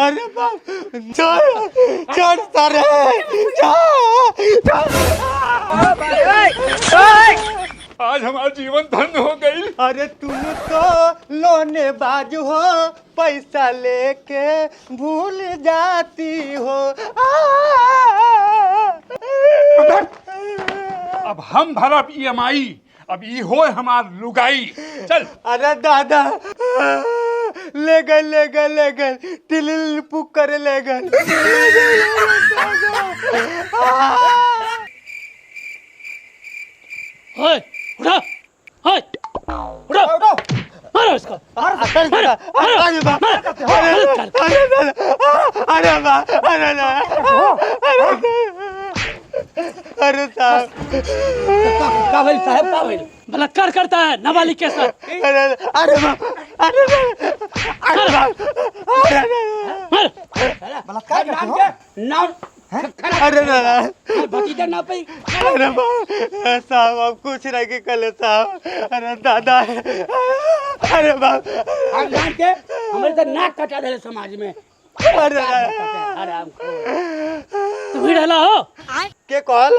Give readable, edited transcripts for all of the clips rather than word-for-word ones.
अरे बाप चढ़ सारे आज हमारा जीवन धन्य हो गई। अरे तुम तो लोनेबाज हो, पैसा लेके भूल जाती हो। अब हम भरब EMI, अब ई हो हमार लुगाई। चल। अरे दादा ले गए टिलिल पुक करे ले गए। उठा उठा मारो इसको। अरे साहब काबिल साहब काबिल बलात्कार करता है नाबालिग के साथ। भतीजा ना पाई। अरे साहब अब कुछ रह के कले साहब। अरे दादा अरे बाप हमारे तो नाक कटा दे समाज में। तुम ही ढेला हो के कहल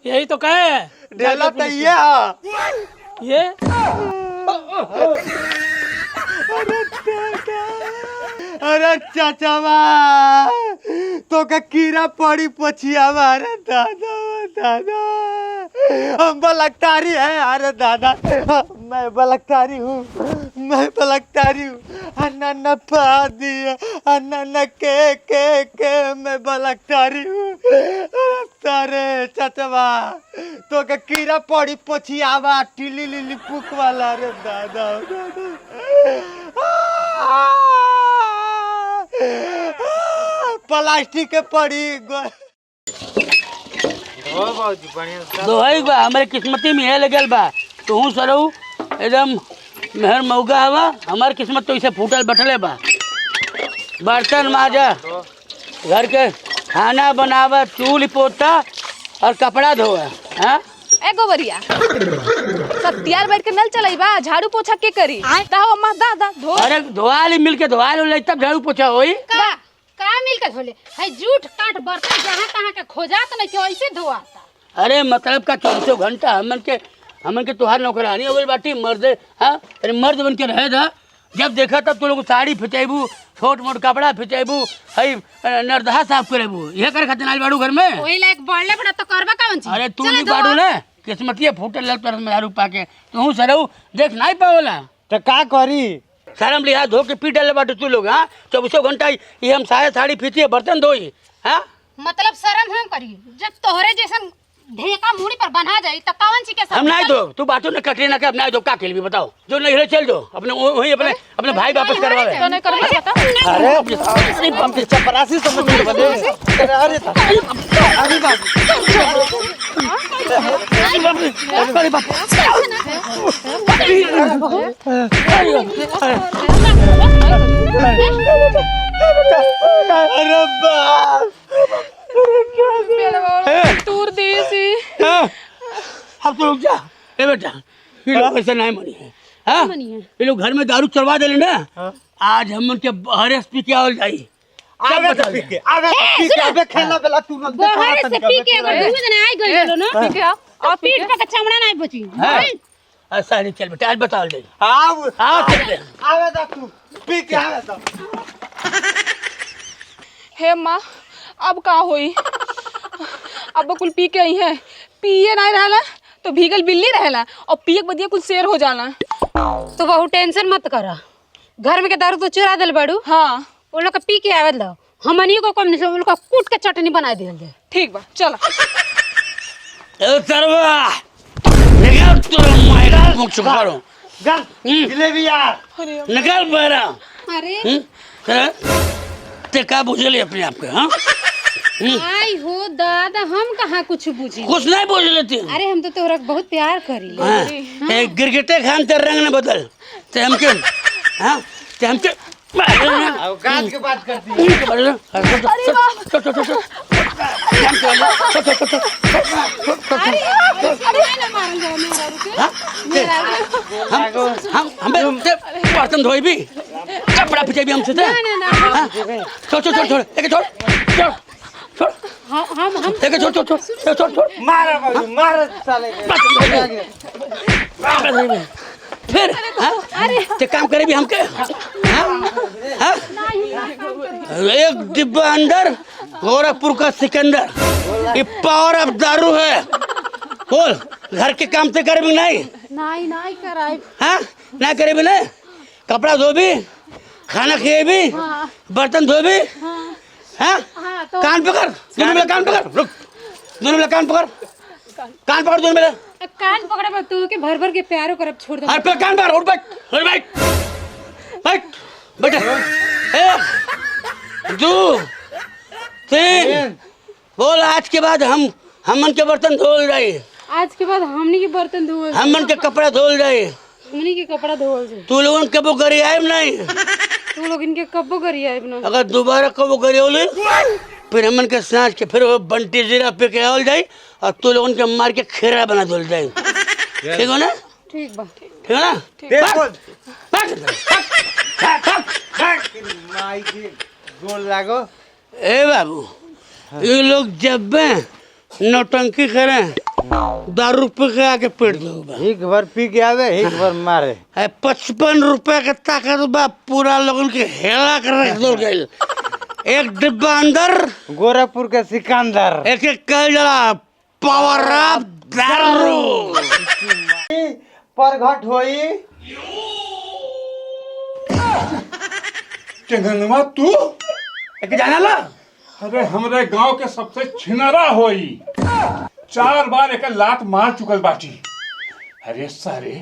यही तो कहे ढेला तो ये अरे चाचावा तो का कीड़ा पड़ी पछिया मारे दादा हम बलात्कारी है। अरे दादा मैं बलात्कारी हूँ अन्ना पा दिया अन्ना के मैं बलात्कारी हूँ। सारे चाचावा तो का कीड़ा पड़ी पछियावा टिली लिली पुक वाला। रे दादा प्लास्टिक के पड़ी दोहाई बा हमारे किस्मती में है लगल बा। तू सरऊ एकदम मेहर मौका हवा। हमार किस्मत तो इसे फूटल बटले बा। बर्तन माजा, घर के खाना बनावा, चूल्ही पोता और कपड़ा धोआ। हाँ ए गोबरिया सत्यार बैठ के नल चलाई बा झाड़ू पोछा के करी ताओ अम्मा दादा धो। अरे धोआली मिल के धोआली तब झाड़ू पोछा होई। का मिल के धोले है जूठ काट बर्तन जहाँ तहाँ के खोजात नहीं क्यों ऐसे धोआता। अरे मतलब का 24 घंटा हमन के तुहार नौकरानी हो गई बाटी मर्द। हाँ अरे मर्द बन के रहे था। जब देखा तब तो लोग साड़ी फिचेबू, छोट मोट कपड़ा फिचेबू, हई नरदहा साफ करेबू। यह करे खातिर आइल बाड़ू घर में। वही लायक बढ़ले बड़ा तो करबा कौन चीज। अरे तू भी बाड़ू ना किस्मतिया फूटल लग तरह में पाके तू सरऊ देख नहीं पावला तो का करी। शर्म लिहाज धो के पीट डाले बाटू तू लोग। हाँ 24 घंटा ये हम साड़ी फीचिए बर्तन धोई। हाँ मतलब शर्म हम करी जब तोहरे जैसन ढेका मुड़ी पर बना जाई त कौन ची के साथ हम नहीं दो। तू बातों ने कटरी ना के अब नहीं दो का खेल भी बताओ। जो नहीं रहे चल दो अपने वही अपने भाई वापस करवावे। तो नहीं करबे बता। अरे हम के चपरासी समझ में बने। अरे बाप अरे बाप अरे बाप टूर देसी। अब तो रुक जा। ए बेटा ये लोग ऐसा नहीं मनी है। हाँ ये लोग घर में दारू चलवा दे ना। आज हम उनके बहरे पी के आवल जाई। आवे खेलना बेला तू न बहरे से पी के अगर दूध ने आई गई लो ना ठीक है और पीठ पे चमड़ा नहीं बची। हां सारी चल बेटा आज बताओ दे। आओ चल दे। आवे दा तू पी के आवे दा। हे माँ अब का होई। अब कुल पी के आई है पिए नहीं रहला तो भीगल बिल्ली रहला और पिए के बदिया कुल शेर हो जाला। तो बहु टेंशन मत करा घर में के दारू तो चुरा दिल बाड़ू। हाँ वो लोग पी के आवे लो हमनी को कम नहीं लोग कूट के चटनी बना दिल दे। ठीक बा चला। ए सरवा निकाल तोर मायरा मुख छुपारो गल जलेबी यार निकाल बहरा। अरे ते का बुझले अपने आप के। हाँ आई हो दादा हम कहाँ कुछ बुझी। कुछ नहीं बोल लेती। अरे हम तो तोरा बहुत प्यार करी। गिरगिटे खान तेरे रंग न बदल ते हमके। हाँ ते हमके गाज के बात करती हम बर्तन धोई भी कपड़ा पीछे भी हमसे थे। हाँ? छोड़ छोड़ छोड़ छोड़ एक छोड़ छोड़ छोड़ हम एक छोड़ छोड़ छोड़ छोड़ छोड़ मारा बाबू मारा साले फिर ते काम करे भी हमके एक डिब्बा अंदर गोरखपुर का सिकंदर ये पावर ऑफ दारू है। बोल घर के काम से करे भी नहीं नहीं कराए। हाँ ना करे भी नहीं कपड़ा धो भी खाना खाए भी बर्तन धो भी हाँ कान पकड़ दोनों मेरे कान पकड़ रुक दोनों मेरे कान पकड़ दोनों मेरे कान पकड़े तू के भर भर के प्यारो करब छोड़ दे। अरे पे कान पकड़ उठ बैठ बैठ एक दो तीन बोल आज के बाद हमन के बर्तन धोल जाए। आज के बाद हमनी के बर्तन धोल हमन के कपड़ा धोल जाए। हमनी के कपड़ा धोल से तू लोगन कबो करी आए नहीं तू लोग इनके कब्बो करिए अपना। अगर दोबारा कबो करी होले फिर हमन के सांच के फिर वो बंटी जीरा पे के आवल जाए और तू लोगन के मार के खेरा बना दोल जाए। ठीक हो ना ठीक बा ठीक है ना माई के गोल लागो। ए बाबू ये लोग जब नौटंकी करें दारू पी के आके पेट दूंगा एक बार पी के आवे एक बार मारे 55 रुपए के ताकत बा पूरा लोगन के हेला कर रख दो गइल। एक डिब्बा अंदर गोरखपुर के सिकंदर एक कल जला पावर ऑफ दारू परघट होई टेंगनवा तू एक जाना ला अरे हमरे गांव के सबसे छिनरा होई 4 बार एक लात मार चुकल बाटी। अरे सारे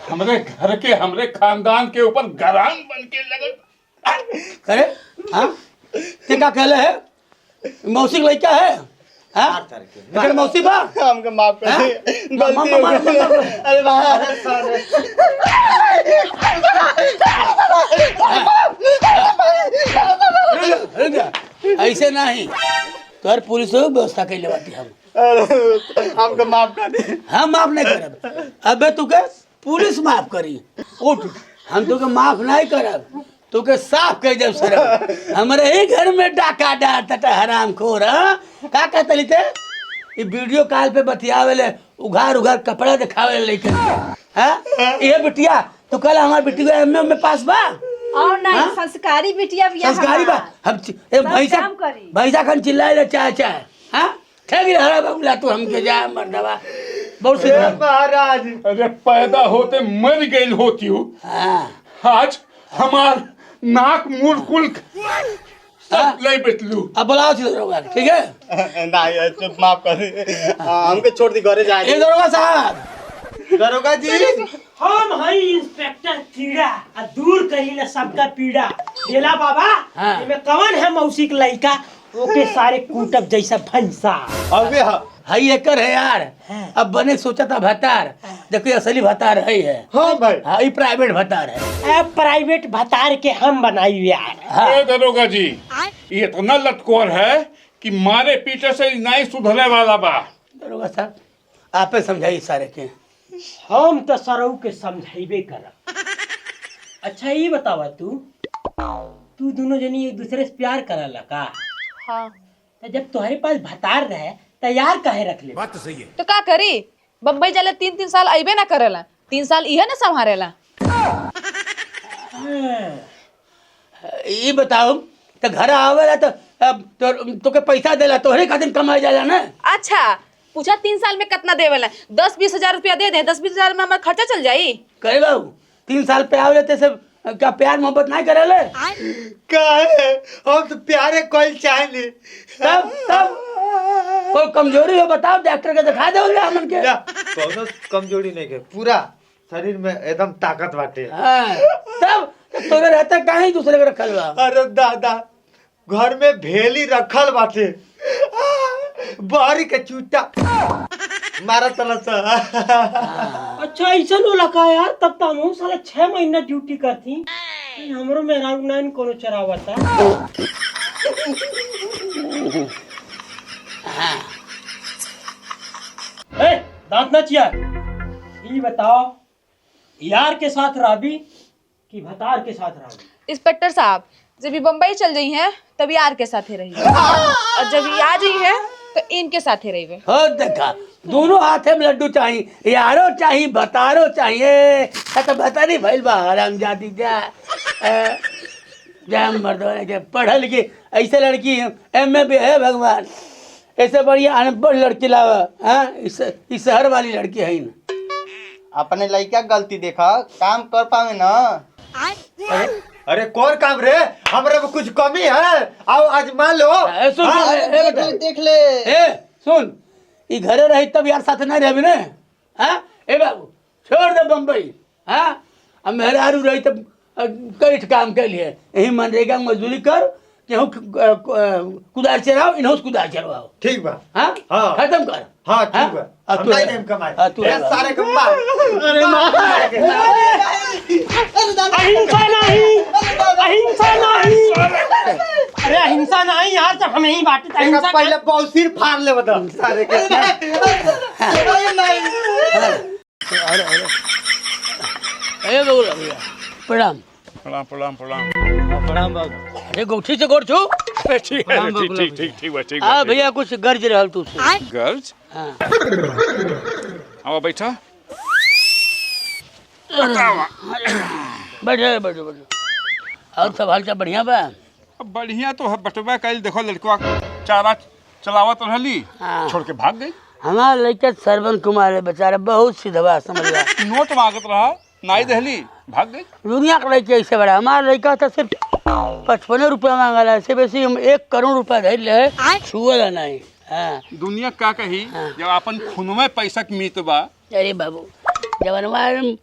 हमरे घर के हमरे खानदान के ऊपर गरान बन के लगल। अरे हाँ ते का कहले है मौसी का लड़का है हाँ लेकिन मौसी बा हमके माफ कर दे गलती हो गई। अरे बाहर साले ऐसे नहीं तोहर पुलिस व्यवस्था कैले बाटी हम हमके माफ कर दे। हम माफ नहीं करब। अबे तू के पुलिस माफ करी उठ हम तो के माफ नहीं करब तू के साफ कर दे सर हमारे ही घर में डाका डालता हराम खोर का कहतली ते ये वीडियो कॉल पे बतियावेले उघार कपड़ा दिखावे लेके हां ये बिटिया तो कल हमार बिटिया एमए में पास बा और नहीं संस्कारी बिटिया भी है संस्कारी बा हम भैसा खन चिल्लाए ले चाचा हां ठगी हरा बबला तू हमके जा मर्दवा बहुत से महाराज अरे पैदा होते मर गई होती हूँ हां आज हमार नाक मुंह कुल सब ले बेटलू। अब बुलाओ छी दरोगा ठीक है नहीं तो माफ कर दे हमके छोड़ दी घरे जाए। ए दरोगा साहब दरोगा जी हम हई इंस्पेक्टर कीड़ा आ दूर करी ना सबका पीड़ा डेला बाबा हाँ। इमे कौन है मौसी के लड़का ओके सारे कूटब जैसा भंसा अबे हई एकर है यार अब बने सोचा था भतार देखो असली भतार है हाँ भाई हाँ ये प्राइवेट भतार है अब प्राइवेट भतार के हम बनाई यार अरे दरोगा जी ये इतना लटकोर है कि मारे पीटे से नहीं सुधरने वाला बा। दरोगा साहब आपे समझाइए सारे के हम तो सरऊ के समझाइबे करब। अच्छा ये बतावा तू दोनों जनी एक दूसरे से प्यार करला का हाँ तो जब तुम्हारे पास भतार रहे तैयार काहे रख ले बात तो सही है। तो का करी बम्बई जाले 3-3 साल अइबे ना करेला 3 साल इहे ना संभारेला। ये बताओ तो घर आवेला तो के पैसा देला तोहरे खातिर कमाई जाला ना। अच्छा पूछा 3 साल में कितना देवेला 10-20 हजार रुपया दे दे 10-20 हजार में हमारा खर्चा चल जाई। कहे बाबू 3 साल पे आवे ते सब क्या प्यार मोहब्बत नहीं करेले काहे हम तो प्यारे कोई चाहे तब कोई कमजोरी हो बताओ डॉक्टर के दिखा दो हमन के कोनो कमजोरी नहीं के पूरा शरीर में एकदम ताकत बाटे। हाँ, तब तोरे रहते कहीं दूसरे के रखल बा। अरे दादा घर में भेली रखल बाटे बाहरी के चूटा मारा तला सा। अच्छा ऐसा नो लगा यार तब तो हम साला 6 महीना ड्यूटी करती हमरो में राउंड कोनो चरावता। ए दांत ना चिया ये बताओ यार के साथ राबी कि भतार के साथ रहोगी? इंस्पेक्टर साहब, जब ये बम्बई चल रही हैं तब यार के साथ ही रही और जब ये आ रही है तो इनके साथ ही रही। हो देखा, दोनों हाथे में लड्डू चाहिए, यारो चाहिए, बतारो चाहिए। तो बता नहीं भैल बा हरामजादी जा जा मर्दों के पढ़ल लिखी ऐसे लड़की एमए भी है भगवान, ऐसे बढ़िया अनपढ़ लड़की लावा। हाँ, इस शहर वाली लड़की है ना। अपने लड़का गलती देखा, काम कर पावे ना। अरे कौन काम रे, हमारे में कुछ कमी है, आओ आजमा लो। देख ले। ए सुन, ई घरे रही तब यार साथ नहीं रहे ना। हाँ ए बाबू, छोड़ दे बम्बई। हाँ, अब मेहरारू रही तब कई काम के लिए यही मनरेगा में मजदूरी कर, केहू कुदार चलाओ, इन्हों कुदार चलवाओ। ठीक बा। हाँ हाँ, खत्म कर। हाँ ठीक बा। हम नहीं देम कमाई। तू सारे कमा। अरे अहिंसा नहीं, अहिंसा नहीं। अरे अहिंसा नहीं यार, तो हमें ही बांटे अहिंसा। पहले बहुत सिर फाड़ ले बता सारे के। ए बगुला भैया प्रणाम। प्रणाम प्रणाम प्रणाम। प्रणाम बाबू। अरे गोठी से गोड़ छू। ठीक है, ठीक ठीक ठीक ठीक बा, ठीक हाँ बा। भैया कुछ गर्ज रहल तू से। गर्ल्स, हाँ आओ बैठा। बैठे बैठे बैठे। और सब हाल चाल बढ़िया बा? अब बढ़िया तो है, बटवा कल देखो लड़का चारा चलावत रहली, हाँ। छोड़ के भाग गई। हमारा लड़का सरवन कुमार है बेचारा, बहुत सीधवा समझ ला। नोट मांगत रहा, नाई दहली, भाग गई। दुनिया का लड़का ऐसे बड़ा, हमारा लड़का तो सिर्फ 55 रुपया मांगा है, इससे वैसे हम 1 करोड़ रुपया धर ले छुआ नहीं। हाँ दुनिया का कही, जब अपन खून में पैसा के मीत बा। अरे बाबू, जब हमारे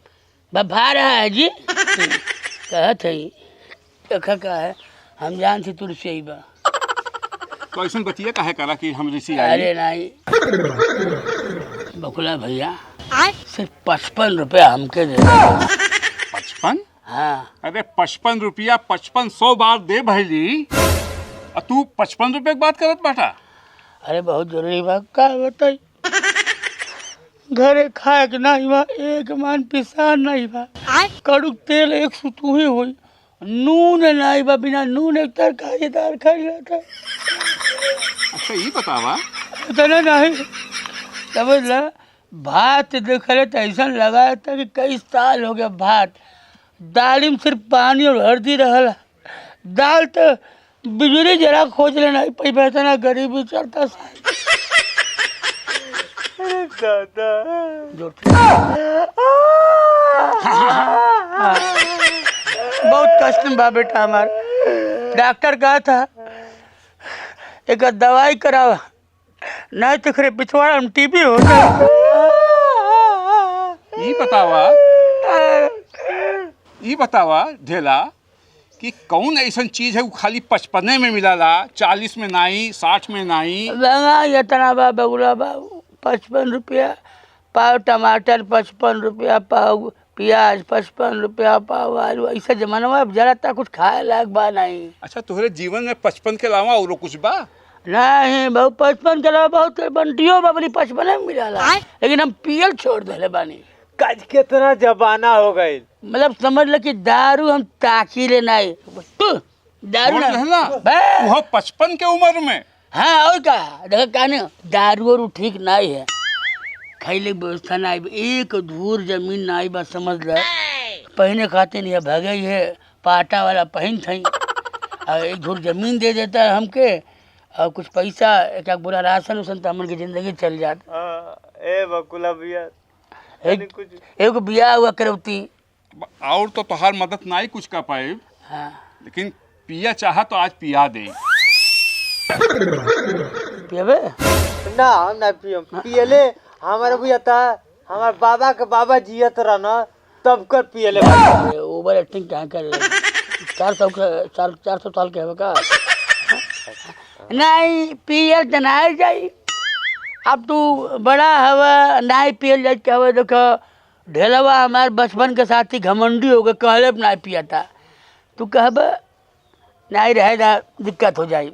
बभा रहा है जी कहत है देखा का है, हम जान से तुरसे ही बा। तो ऐसा बतिया काहे करा कि हम ऋषि आई। अरे नहीं बकुला भैया, सिर्फ 55 रुपया हमके दे। 55? हाँ अरे 55 रुपया 5500 बार दे भैली, और तू 55 रुपये की बात करत बाटा। अरे बहुत जरूरी बा, का बताई घरे खाए के नहीं बा, एक मान पिसान नहीं बा, कड़ू तेल 1 सुतू ही हुई, नून नहीं बा, बिना नून एक तरकारी दाल खाई जाता। अच्छा ये बतावा, इतना नहीं समझ ला, भात देखले तो ऐसा लगा था कि कई साल हो गया भात, दाली में सिर्फ पानी और हल्दी रहला, दाल तो बिजली जरा खोज लेना पैसा, इतना गरीबी चलता दादा। बहुत कष्ट में बा बेटा हमार। डॉक्टर कहा था एक दवाई करावा, नहीं तो खरे पिछवाड़ा में टीबी हो जाए। ये बतावा ढेला कि कौन ऐसा चीज है वो खाली 55 में मिलाला, 40 में नहीं, 60 में नहीं। लगा इतना बा बबुला बाबू, 55 रुपया पाव टमाटर, 55 रुपया पाव प्याज, 55 रुपया पाव आलू, ऐसा जमाना में जरा तक कुछ खाए लायक बा नहीं। अच्छा तुम्हारे जीवन में 55 के अलावा और कुछ बा? नहीं बहुत 55 के अलावा बहुत बंटियों बाबरी 55 में मिला, लेकिन हम पियल छोड़ दे बानी। कज कितना जमाना हो गई, मतलब समझ लो कि दारू हम ताकी ले नहीं, दारू ना वो 55 के उम्र में। हाँ और का देखा कहने, दारू और ठीक नहीं है, खैले व्यवस्था नहीं, एक धूर जमीन नहीं बस समझ लो, पहने खाते नहीं भागे है, पाटा वाला पहन थी और एक धूर जमीन दे देता है हमके और कुछ पैसा, एक बुरा राशन उसन तो हमन की जिंदगी चल जाता। ए बकुला भैया, एक बिया हुआ करवती और तो तोहार मदद नहीं कुछ कर पाए। हाँ लेकिन पिया चाहा तो आज पिया दे। पियबे ना हम ना पियम, पियले हमारे भैया था, हमारे बाबा के बाबा जियत रहना तब कर पियले। ओवर एक्टिंग क्या कर रहे, 400 साल के है का नहीं पियल तो नहीं जाई। अब तू बड़ा हवा नहीं पियल जाए क्या हुआ, देखो ढेलवा हमारे बचपन के साथी घमंडी हो गए, कहले नहीं पिया था, तू कहब नहीं रहेगा दिक्कत हो जाए,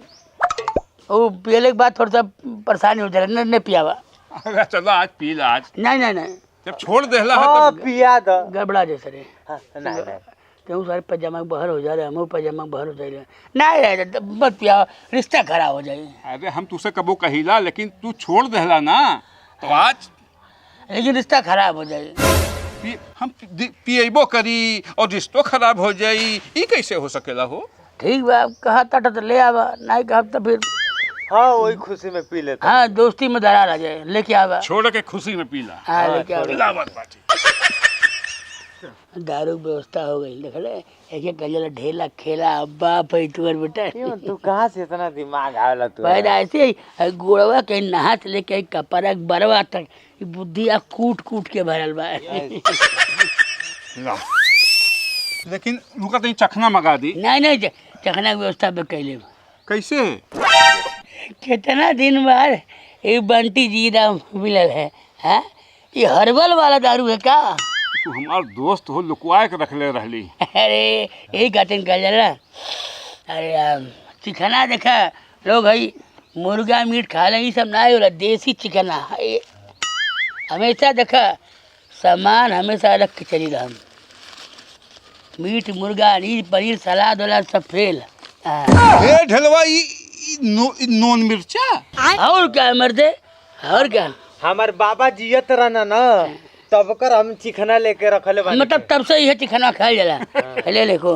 वो पियले के बाद थोड़ा सा परेशानी हो जाए, नहीं पियावा। अरे चलो आज पी ला आज। नहीं नहीं नहीं जब छोड़ देला है हाँ तब पिया दो, गड़बड़ा जैसे रे। नहीं क्यों सारे पजामा बाहर हो जा रहे हम पजामा बाहर हो जा रहे नहीं रहे मत पिया रिश्ता खराब हो जाए। अरे हम तुझसे कबो कहिला लेकिन तू छोड़ देला ना तो आज लेकिन रिश्ता खराब हो जाए। हम पिएबो करी और रिश्तो खराब हो जाई ये कैसे हो सकेला हो। ठीक बा कहा था तो ले आवा नहीं कहा तो फिर हाँ वही खुशी में पी लेता। हाँ दोस्ती में दरार आ जाए लेके आवा छोड़ के खुशी में पीला। हाँ लेके आवा लावत बाटी दारू व्यवस्था हो गई देख ले एक गजल ढेला खेला बाप है तुअर बेटा तू कहाँ से इतना दिमाग आवेला तू। पैदा ऐसे ही गोड़वा के नहा से लेके कपड़ा बरवा तक बुद्धि आ कूट कूट के भरल बा। लेकिन रुका तो चखना मंगा दी। नहीं चखना की व्यवस्था पे कैले कैसे कितना दिन बाद ये बंटी जीरा मिलल है हाँ? ये हर्बल वाला दारू है का। तू हमार दोस्त हो लुकवा के रख ले रहली। अरे यही कहते कर जाला। अरे चिकना देखा लोग है मुर्गा मीट खा ले सब ना हो देसी चिकना है हमेशा देखा सामान हमेशा रख के चली रहा मीट मुर्गा अनीज पनीर सलाद वलाद सब फेल। ए ढलवा नॉन मिर्चा और क्या मर्दे और क्या हमार बाबा जियत रहना ना तब कर हम चिकना लेके रखले बानी। मतलब तब से यह चिकना खाया जाला ले देखो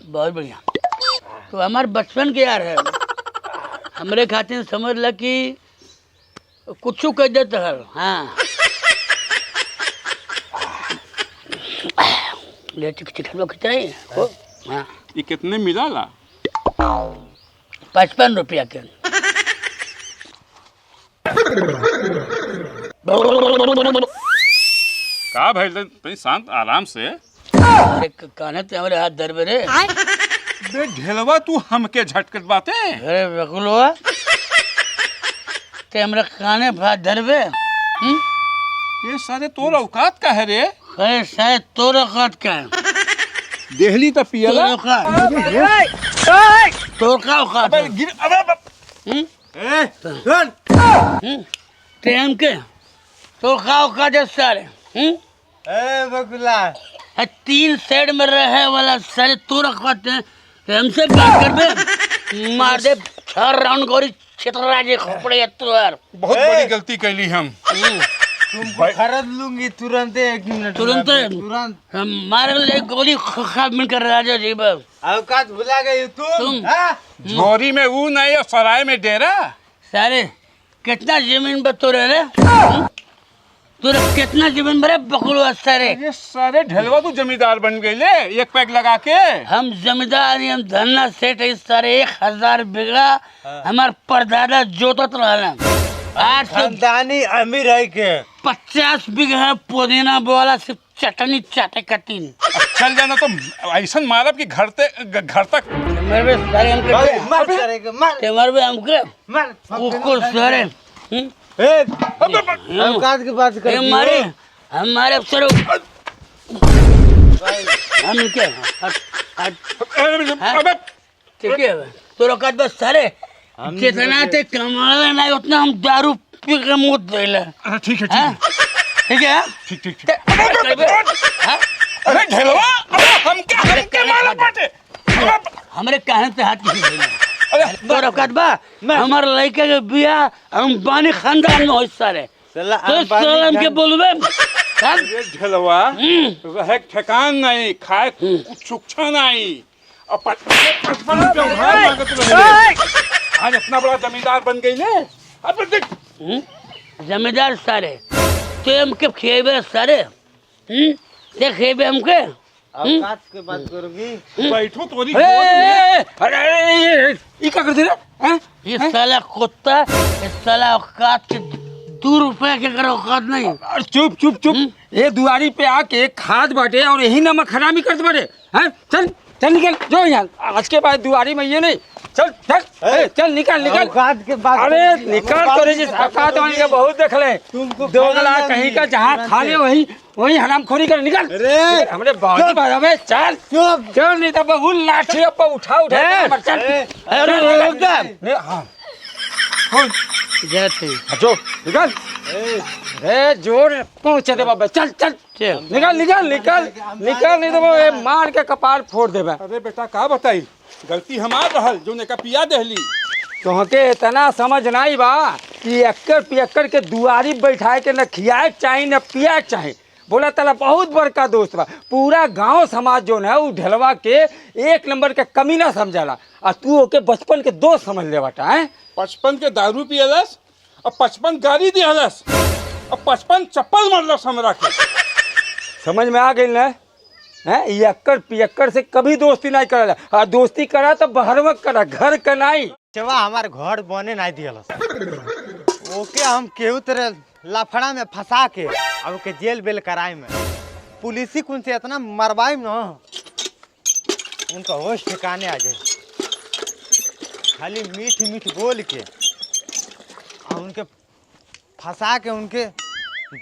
बहुत बढ़िया। तो हमारे बचपन के यार है हमारे खातिर समझ ल कि कुछ कह देते है। हाँ ले चिकन खिंचाई हो। हाँ ये कितने मिला ला 55 रुपया के। का भाई तनी शांत आराम से। अरे काने ते हमारे हाथ दर्द रे। बे ढेलवा तू हमके झटकत बाते। अरे बकुलवा ते हमारे काने हाथ दर्द ये सारे तोर औकात का है रे। अरे शायद तोर औकात का है। देहली तो पियला। तोर का औकात है। गिर अबे ए सुन प्रेम के तो खाओ का दे सारे ए बकुला 3 साइड में रहे वाला सारे तो रखवाते हैं हमसे बात कर बे मार दे 4 राउंड गोरी क्षेत्रराज खोपड़े तो यार बहुत बड़ी गलती कैली हम। तुमको खरीद लूंगी तुरंत 1 मिनट तुरंत तुरंत। हमारे लिए गोली खा मिलकर राजा जी बाब औकात भुला गई तुम। हाँ? झोरी में ऊ नहीं और सराय में डेरा। सारे कितना जमीन बतोरे रे तोरे कितना जमीन बरे बकुलवा सारे। ये सारे ढलवा तू जमींदार बन गई ले एक पैक लगा के। हम जमींदार हम धन्ना सेठ है सारे 1000 बीघा हमार परदादा जोतत रहना 8 खानदानी अमीर है के 50 बीघा पुदीना बोला सिर्फ चटनी चाटे कटीन। चल जाना तो ऐसा मारब कि घर तक मेरे सारे हमके मार करेगा मार ते मरबे हमके मार कुकुर सारे ए औकात की बात कर हमारे हमारे अफसर हम के अबे ठीक है तो औकात बस सारे जितना ते कमाले नहीं उतना हम दारू पी के मुँह देला। ठीक है ठीक है ठीक। अरे ढलवा हमके मारत बाटे। हमारे कहने से हाथ किसी नहीं तो औकात बा हमारे लड़के के बियाह हम बानी खानदान में हो सारे साला तो साल के बोलबे ढलवा रहे ठेकान नहीं खाए कुछ सुक्षा नहीं और 55 रुपया उधार मांगत रहे। आज इतना बड़ा जमींदार बन गई ले। अब देख जमींदार सारे ते हमके खेबे सारे ते खेबे हमके औकात की बात करोगी बैठो तोरी अरे ये क्या कर दे रहा ये साला कुत्ता ये साला औकात के 2 रुपए के कर औकात नहीं। चुप चुप चुप ये दुआरी पे आके खाद बाटे और यही नमक हरामी करते बाटे हैं। चल चल निकल जो यहाँ आज के बाद दुआरी में ये नहीं चल चल चल निकल औकात के बात अरे निकल तोरे जिस औकात वाली का बहुत देख ले तुमको दोगला कहीं का जहाँ खा ले वही हरामखोरी कर निकल। अरे हमरे बहुत बात हमें चल चुप चल नहीं तो बहुत लाठी अब उठा चल अरे रुक जा हाँ जय थे जो निकल। ए जोर पहुंचे दे बाबा, चल चल चल। निकल निकल निकल निकल, नहीं तो वो ए मार के कपार फोड़ देबे। अरे बेटा का बताई, गलती हमार रहल जो ने का पिया देहली। तोहके इतना समझ नहीं बा कि एक्कर पियक्कर के दुआरी बैठाए के न खियाए के चाही न पियाए के चाही। बोला तला बहुत बड़का दोस्त बा, पूरा गांव समाज जो है उ ढेलवा के एक नंबर के कमीना समझला, और तू ओके बचपन के दोस्त समझ ले बाटा है। 55 के दारू पियलस और 55 गाड़ी दिहलस और 55 चप्पल मारलस हमरा के। समझ में आ गई ना है? एक्कर पियक्कर से कभी दोस्ती नहीं करा, और दोस्ती करा तो बहरवक करा, घर का नहीं। चवा हमार घर बने नहीं दियल, ओके हम केहू तरह लफड़ा में फंसा के अब के जेल बेल कराए में पुलिसी कुन से इतना मरवाई न उनका होश ठिकाने आ जाए। खाली मीठ मीठ बोल के और उनके फंसा के उनके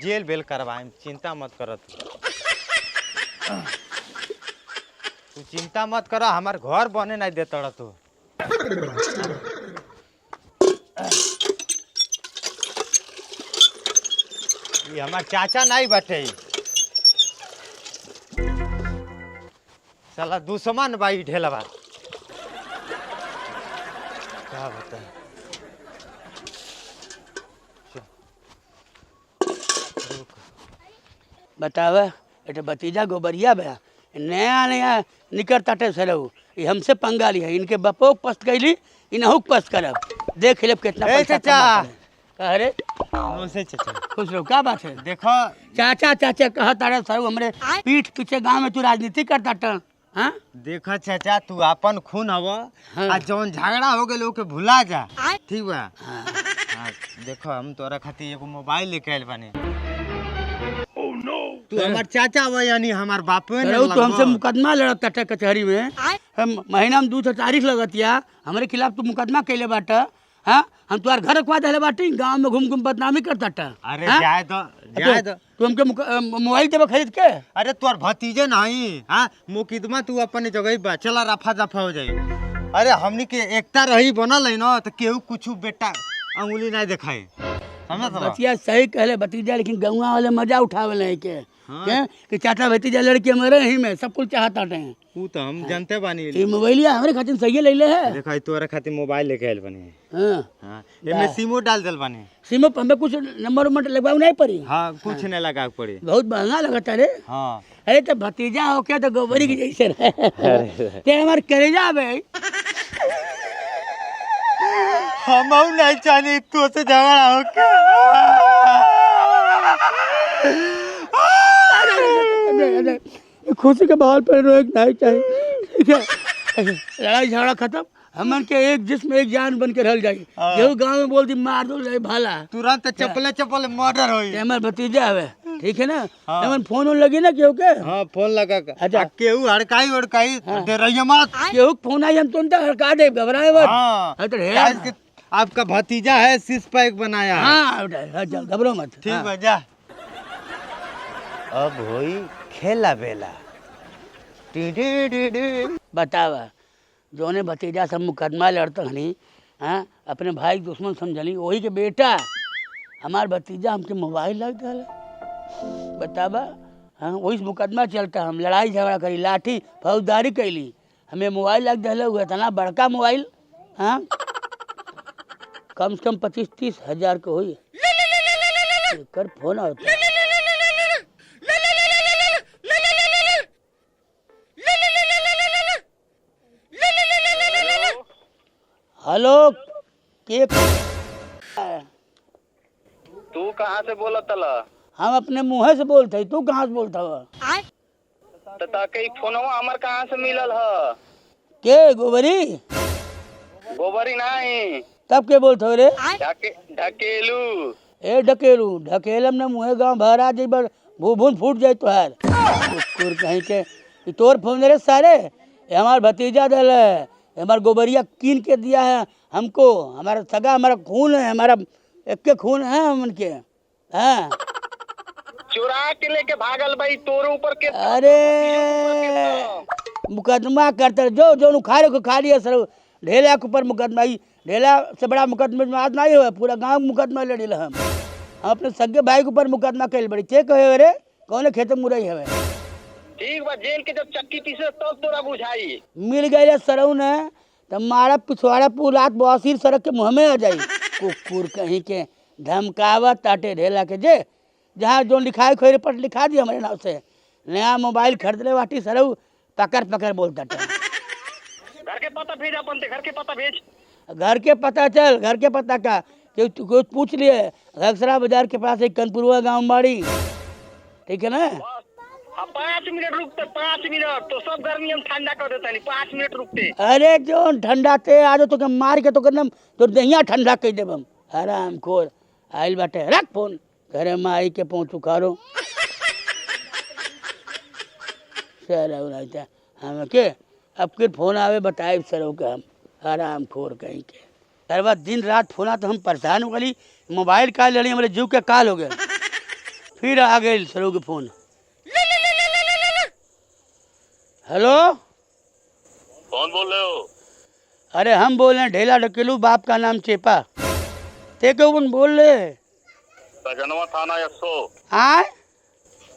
जेल बेल करवाए, चिंता मत कर तू चिंता मत कर, हमार घर बने नहीं देता तू। ये हमार चाचा नहीं बटे, साला दुश्मन भाई ढेलवा। क्या बता बतावा एटे भतीजा गोबरिया बा, नया नया निकर ताटे सरऊ, ये हमसे पंगा ली है, इनके बपो पस्त कैली इनहू पस्त करब, देख लेब कितना ए पैसा चाचा। कमा करे। अरे नमस्ते चाचा। खुश रहो, क्या बात है? देखो चाचा चाचा कहा तारे सरऊ, हमरे पीठ पीछे गांव में तू राजनीति करता टा। हाँ देखो चाचा, तू अपन खून हव हाँ। आ जौन झगड़ा हो गए के भुला जा, ठीक बा? हाँ। हाँ, देखो हम तोरा खातिर एगो मोबाइल लेके आइल बानी। तू हमार चाचा बा यानी हमार बापे ने सरऊ तो हमसे लगबो। मुकदमा लड़त टाटे कचहरी में, हम महीना में 2 तारीख लगतिया, हमारे खिलाफ तू मुकदमा कैले बाटा। हाँ हम तुम्हार घर रखवा दे बाटी, गाँव में घूम घूम बदनामी करता टा। अरे हाँ? जाए तो जाए तो। तू हमके मोबाइल देबा खरीद के? अरे तोर भतीजे नहीं, हाँ मुकदमा तू अपने जगह बा, चला रफा दफा हो जाई। अरे हमनी के एकता रही बनल है ना, तो केहू कुछ बेटा अंगुली नहीं दिखाई, समझ रहा? बतिया सही कहले भतीजा, लेकिन गौवा वाले मजा उठावे नहीं के क्या कि चाचा भतीजा लड़के हमारे ही में सब कुछ चाहता टे। तू तो हम जानते बानी। ये मोबाइलिया हमारे खातिर सही ले ले है। देखो तोरा खातिर मोबाइल लेके आइल बानी। हाँ हाँ एमे सिमो डाल देल बानी। सिम पर हमें कुछ नंबर उम्बर लगवाऊ नहीं पड़ी। हाँ कुछ नहीं लगा पड़ी। बहुत महंगा लगता रे। हाँ अरे तो भतीजा हो क्या तो गोबरी की जैसे रहे ते हमारे करेजा भाई। हम नहीं चाहनी तो से झगड़ा हो के। खुशी के बहाल पर रोक नहीं चाहिए, ठीक है? लड़ाई झगड़ा खत्म, हमन के एक जिस्म एक जान बन के रह जाई। जो गांव में बोल दी मार दो ले भाला, तुरंत चप्पले चप्पले मर्डर होई। हमार भतीजा है, ठीक है ना? हमन फोन उन लगी ना केहू के? हाँ फोन लगा के। अच्छा। केहू हड़काई उड़काई दे रही मत। केहू फोन आई हम तुरंत हड़का दे, घबराए मत। हाँ हाँ, तो ढेर- आज के आपका भतीजा है, सिक्स पैक बनाया है। हाँ चल घबरो मत। ठीक हाँ। है जा। अब होई खेला बेला। बतावा जोने भतीजा सब मुकदमा लड़ता हनी, हाँ अपने भाई के दुश्मन समझली, वही के बेटा हमार भतीजा हमके मोबाइल लग गया। बतावा हाँ वही से मुकदमा चलता, हम लड़ाई झगड़ा करी, लाठी फौजदारी कैली, हमें मोबाइल लग दिया हुआ, इतना बड़का मोबाइल। हाँ कम से कम 25-30 हजार के हुई कर फोन होता। हेलो के तू कहाँ से बोला तला? हम अपने मुँह से बोलते हैं, तू कहाँ से बोलता हुआ? तो ताके फोनवा हमर कहाँ से मिलल ह? के गोबरी? गोबरी नहीं, तब के बोलते हो रे? ढकेलू। ए ढकेलू ढकेलम ने मुँह गाँव भरा जाई, बार भून फूट जाए तो है कुकुर कहीं के। ई तोर फोन रे सारे, ये हमार भतीजा दल है, हमार गोबरिया कीन के दिया है हमको, हमारा सगा, हमारा खून है, हमारा एक के खून है हम उनके। हाँ चुरा के लेके भागल भाई तोर ऊपर के। अरे मुकदमा करते जो जो उखाड़े को खा लिया सर, ढेला के ऊपर मुकदमा। ढेला से बड़ा मुकदमे में आज नहीं हुआ, पूरा गांव मुकदमा लड़ी हम अपने सगे भाई के ऊपर मुकदमा कैल बड़ी के कहे रे कौन खेत मुरई हवे। ठीक बा, जेल के जब चक्की पीसे तब तोरा बुझाई। मिल गए सरऊ ने तो मारा पिछवाड़ा पूरा रात बसीर सड़क के मुँह में आ जाई। कुकुर कहीं के धमकावा ताटे ढेला के जे जहाँ जो लिखाए खोरे पर लिखा दी हमारे नाम से। नया मोबाइल खरीदले बाटी सरऊ पकड़ पकड़ बोलता था। घर के पता भेज, अपन ते घर के पता भेज। घर के पता चल, घर के पता का कोई पूछ लिए घगसरा बाजार के पास एक कनपुरवा गाँव बाड़ी, ठीक है ना। अब 5 मिनट रुकते, 5 मिनट तो सब गर्मी हम ठंडा कर देता नहीं। 5 मिनट रुकते। अरे जो ठंडा ते आज तो मार के तो करना तो दहिया ठंडा कह देब हम। आराम खोर आइल बाटे, रख फोन घरे में आई के पहुँचू खारो सर हम के अब के फोन आवे बताए सर के हम आराम खोर कहीं के। तर बाद दिन रात फोन तो हम परेशान हो गई। मोबाइल काल लड़ी हमारे जीव के काल हो गए। फिर आ गए सर के फोन। हेलो कौन बोल रहे हो? अरे हम बोल रहे हैं ढेला ढकेलू, बाप का नाम चेपा। ते कौन बोल रहे? सजनवा थाना 100। आए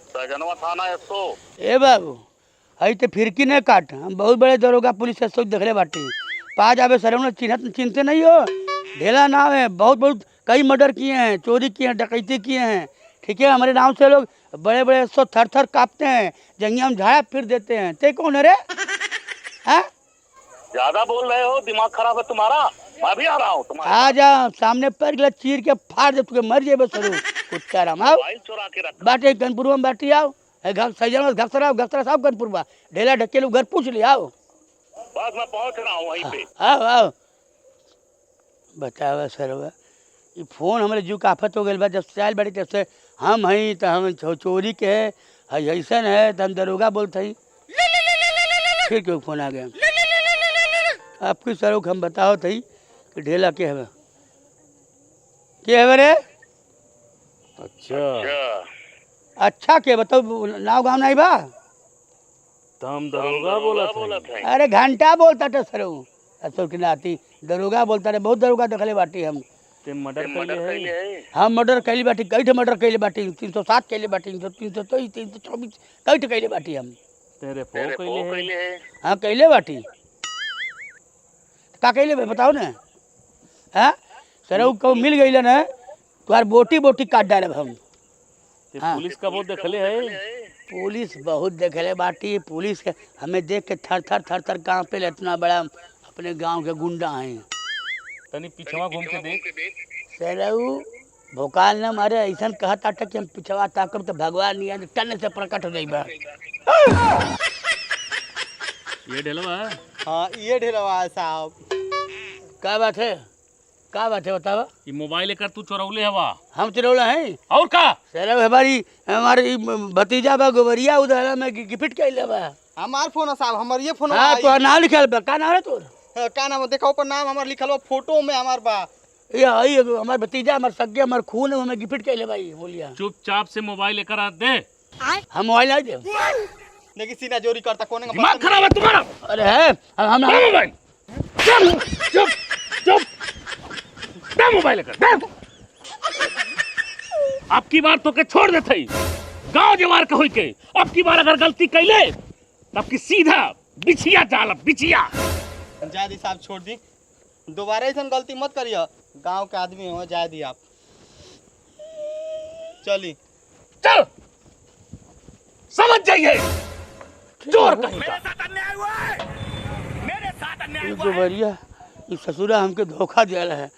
सजनवा थाना 100। ए बाबू हई तो फिरकी नहीं काट, हम बहुत बड़े दरोगा पुलिस से सोच देखले बाटी। पाँच आवे सर चिन्हते नहीं हो। ढेला नाम है, बहुत बहुत कई मर्डर किए हैं, चोरी किए हैं, डकैती किए हैं, ठीक है। हमारे नाम से लोग बड़े बड़े सो थर थर कांपते हैं, जंगिया में झाड़ा फिर देते हैं। ते कौन है रे? हैं? ज्यादा बोल रहे हो, दिमाग खराब है तुम्हारा। मैं भी आ रहा हूँ तुम्हारे। आ जा सामने पर गिला चीर के फाड़ दे, तुके मर जेबे सरू कुत्ता राम। आओ मोबाइल चुरा के रख। बाटे कनपुरवा में बाटी आओ सजन घगसरा साहब कनपुरवा ढेला ढकेलू घर पूछ लिया। आओ बस मैं पहुंच रहा हूँ वहीं पे। आओ आओ बतावा सरवा ये फोन हमारे जीव का आफत हो गई बा। जब से आयल बाड़ी तब से हम हई तो हम चोरी के है हई ऐसन है तो हम दरोगा बोलते ही। फिर क्यों फोन आ गया आपकी सर हम बताओ थी कि ढेला के हवे के हवे रे? अच्छा के बताओ नाव गाँव नहीं बा तो हम दरोगा बोला था। अरे घंटा बोलता था सर असर के नाती दरोगा बोलता रहे। बहुत दरोगा देखले बाटी हम। मर्डर है। हम मर्डर कैली बाटी, कई मर्डर कैले बाटी, 307 कैले बाटी, 323 324 कई कैले बाटी हम। तेरे कैले है। हाँ कैले बाटी का कैले भाई बताओ ना। हाँ सर को मिल गई ना तुम्हार बोटी बोटी काट डाले हम। हाँ। पुलिस का बहुत देखले है। पुलिस बहुत देखले बाटी। पुलिस के हमें देख के थर थर थर थर गाँव पे इतना बड़ा अपने गांव के गुंडा हैं। तनी पिछवा घूम के देख। सरऊ भोकाल न मारे ऐसा कहता था कि हम पिछवा ताकब तो भगवान नहीं टन से प्रकट हो जाइबा। ये ढेलवा। हाँ ये ढेलवा है साहब। क्या बात है बतावा। ये मोबाइल लेकर तू चोरौले हवा। हम चुरौला हैं और का सरऊ हमारी भतीजा बा गोबरिया उधर में गिफ्ट कैले बा। हमार फोन है साहब, हमार ये फोन हाँ तो नाम लिखल बा का नाम है तोर? का नाम देखो पर नाम हमार लिखल बा फोटो में हमार बा। ये आई हमार भतीजा हमार सगे हमार खून है हमें गिफ्ट कैले भाई बोलिया। चुपचाप से मोबाइल लेकर आ दे। हम मोबाइल आ दे लेकिन सीना चोरी करता कौन दिमाग खराब है तुम्हारा। अरे है हम मोबाइल चुप चुप दे मोबाइल लेकर दे। अब की बार तो के छोड़ देते गांव जवार के होई के। अब की बार अगर गलती कैले तब की सीधा बिछिया डाल बिछिया। जादी साहब छोड़ दी, दोबारा ऐसा गलती मत करिए। गांव के आदमी हो जा दी आप। चली चल समझ जाइए चोर कहीं का। गोबरिया ये ससुरा हमके धोखा दिया है।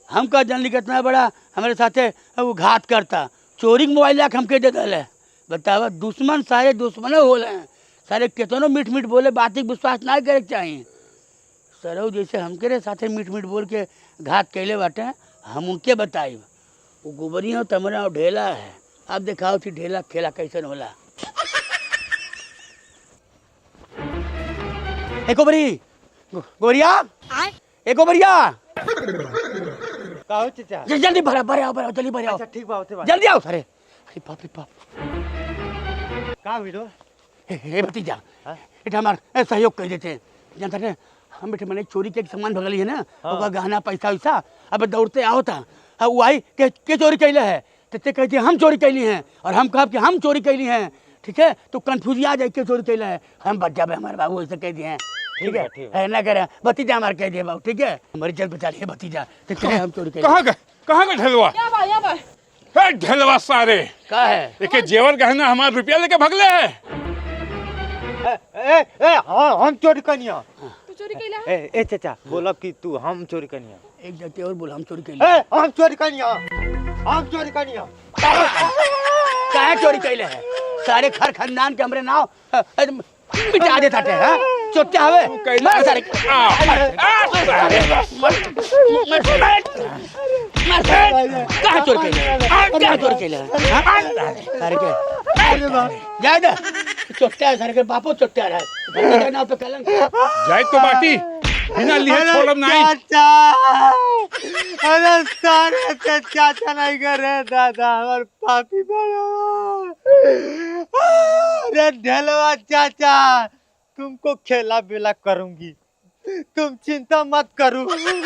हम का जानली कितना बड़ा हमारे साथे वो घात करता। चोरी के मोबाइल लाख हमके दे दिल है। बतावा दुश्मन सारे दुश्मन हो रहे हैं। सारे कितनों मीठ मीठ बोले बातें विश्वास ना करे चाहिए। सरऊ जैसे हमके रे साथे मीठ मीठ बोल के घात कैले बाटे हम उनके बताई। वो गोबरिया तमरा ढेला है। अब दिखाओ थी ढेला खेला कैसन होला। ए गोबरी गोरिया ए गोबरिया का हो चाचा? जल्दी भरा आओ जल्दी भरा आओ। अच्छा ठीक बा होते बा। जल्दी आओ सारे। अरे बाप रे बाप का वीडियो हे भतीजा एटा हमार सहयोग कर देते हैं जानते हैं हम बेटे मैंने चोरी के सामान भगली है ना ओका गहना पैसा वैसा अब दौड़ते आओ था अब वो आई के चोरी कैले है तो ते कहती हम चोरी कैली हैं और हम कहब कि हम चोरी कैली हैं ठीक है तो कंफ्यूज आ जाए के चोरी कैले है हम बच जाबे हमारे बाबू ऐसे कह दिए हैं ठीक है ना करे भतीजा हमारे कह दिए बाबू ठीक है हमारी जल बचा लिए भतीजा तो कहे हम चोरी कैले कहाँ गए ढेलवा या बा हे ढेलवा सारे का है देखे जेवर गहना हमारा रुपया लेके भगले है हम चोरी कनिया तू चोरी कैला ए चाचा बोलब कि तू हम चोरी कनिया एक जगह और बोल हम चोरी कैले हम चोरी कनिया हम चोरी कनिया काहे चोरी कैले है सारे घर खानदान के हमरे नाव मिटा देता थे हां चोट्या हवे मार सारे कहाँ चोरी कैले कहाँ चोरी कैले सारे के जाए दे चोट्या सारे के बापो चोट्या रहा भतीजा नाव पे कलंक जाए तो बाटी बिना लिए छोड़ब नहीं चाचा अरे सारे ते चाचा नहीं करे दादा और पापी बड़ा अरे ढेलवा चाचा तुमको खेला बेला करूंगी तुम चिंता मत करो